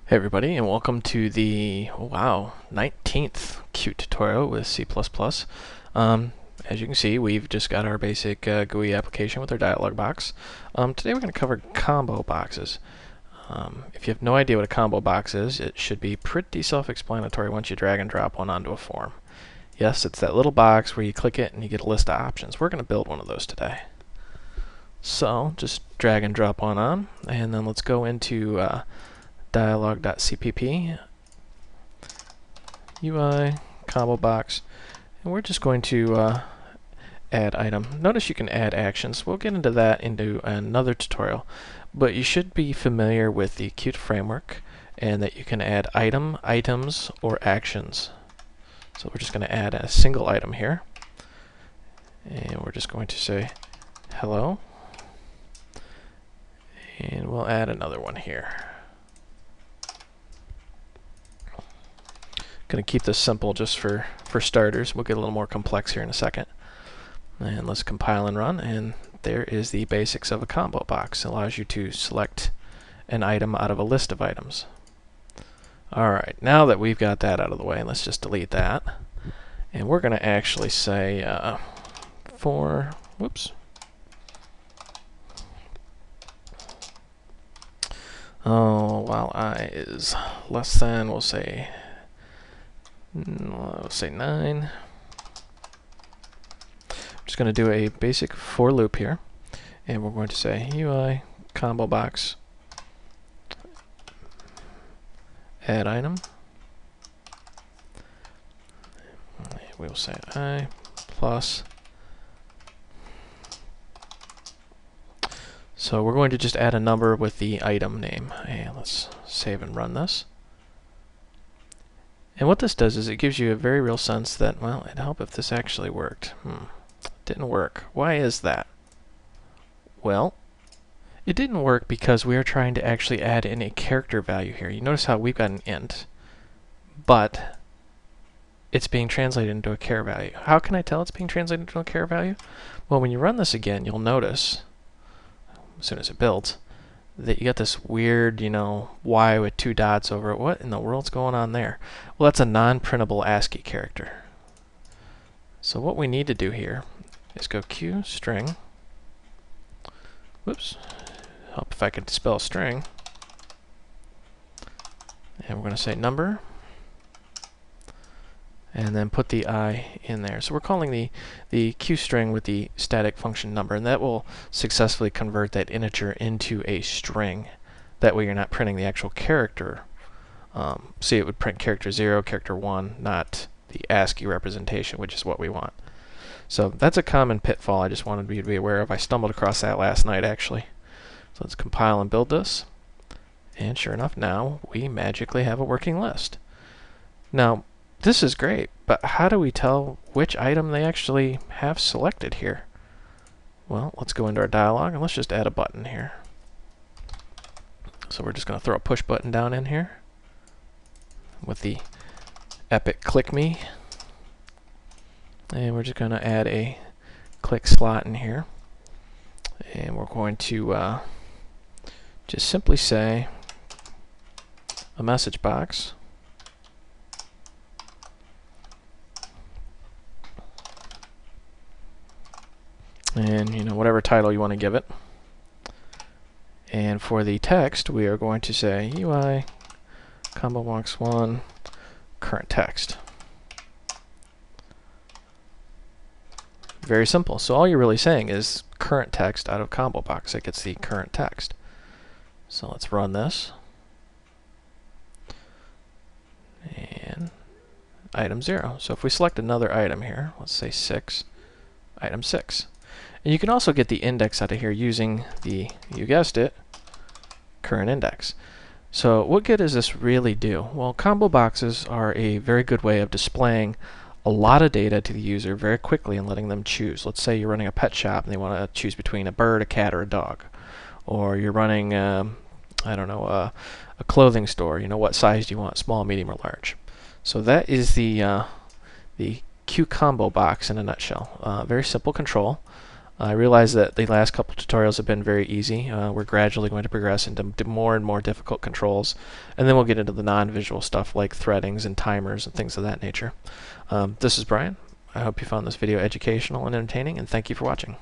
Hey everybody, and welcome to the 19th Qt tutorial with C++. As you can see, we've just got our basic GUI application with our dialog box. Today we're going to cover combo boxes. If you have no idea what a combo box is, it should be pretty self-explanatory once you drag and drop one onto a form. Yes, it's that little box where you click it and you get a list of options. We're going to build one of those today. So just drag and drop one on, and then let's go into dialog.cpp UI combo box, and we're just going to add item. Notice you can add actions. We'll get into that into another tutorial, but you should be familiar with the Qt framework and that you can add item, items, or actions. So we're just going to add a single item here, and we're just going to say hello, and we'll add another one here. Going to keep this simple just for starters. We'll get a little more complex here in a second. And let's compile and run, and there is the basics of a combo box. It allows you to select an item out of a list of items. Alright, now that we've got that out of the way, let's just delete that. And we're going to actually say while I is less than, we'll say 9. I'm just going to do a basic for loop here, and we're going to say UI combo box add item. We will say I plus. So we're going to just add a number with the item name. And let's save and run this. And what this does is it gives you a very real sense that, well, it'd help if this actually worked. Didn't work. Why is that? Well, it didn't work because we are trying to actually add in a character value here. You notice how we've got an int, but it's being translated into a char value. How can I tell it's being translated into a char value? Well, when you run this again, you'll notice, as soon as it builds, that you got this weird, Y with 2 dots over it. What in the world's going on there? Well, that's a non-printable ASCII character. So what we need to do here is go QString. Whoops. Help if I could spell string. And we're going to say number. And then put the I in there. So we're calling the QString with the static function number, and that will successfully convert that integer into a string. That way you're not printing the actual character. See, it would print character 0, character 1, not the ASCII representation, which is what we want. So that's a common pitfall I just wanted you to be aware of. I stumbled across that last night, actually. So let's compile and build this. And sure enough, now we magically have a working list. Now, this is great, but how do we tell which item they actually have selected here? Well, let's go into our dialog and let's just add a button here. So we're just going to throw a push button down in here with the epic click me. And we're just going to add a click slot in here. And we're going to just simply say a message box. And whatever title you want to give it. And for the text, we are going to say UI combo box 1 current text. Very simple. So all you're really saying is current text out of combo box. It gets the current text. So let's run this. And item 0. So if we select another item here, let's say 6, item 6. And you can also get the index out of here using the, you guessed it, current index. So what good does this really do? Well, combo boxes are a very good way of displaying a lot of data to the user very quickly and letting them choose. Let's say you're running a pet shop and they want to choose between a bird, a cat, or a dog. Or you're running, I don't know, a clothing store. What size do you want, small, medium, or large? So that is the QComboBox in a nutshell. Very simple control. I realize that the last couple tutorials have been very easy. We're gradually going to progress into more and more difficult controls, and then we'll get into the non-visual stuff like threadings and timers and things of that nature. This is Brian. I hope you found this video educational and entertaining, and thank you for watching.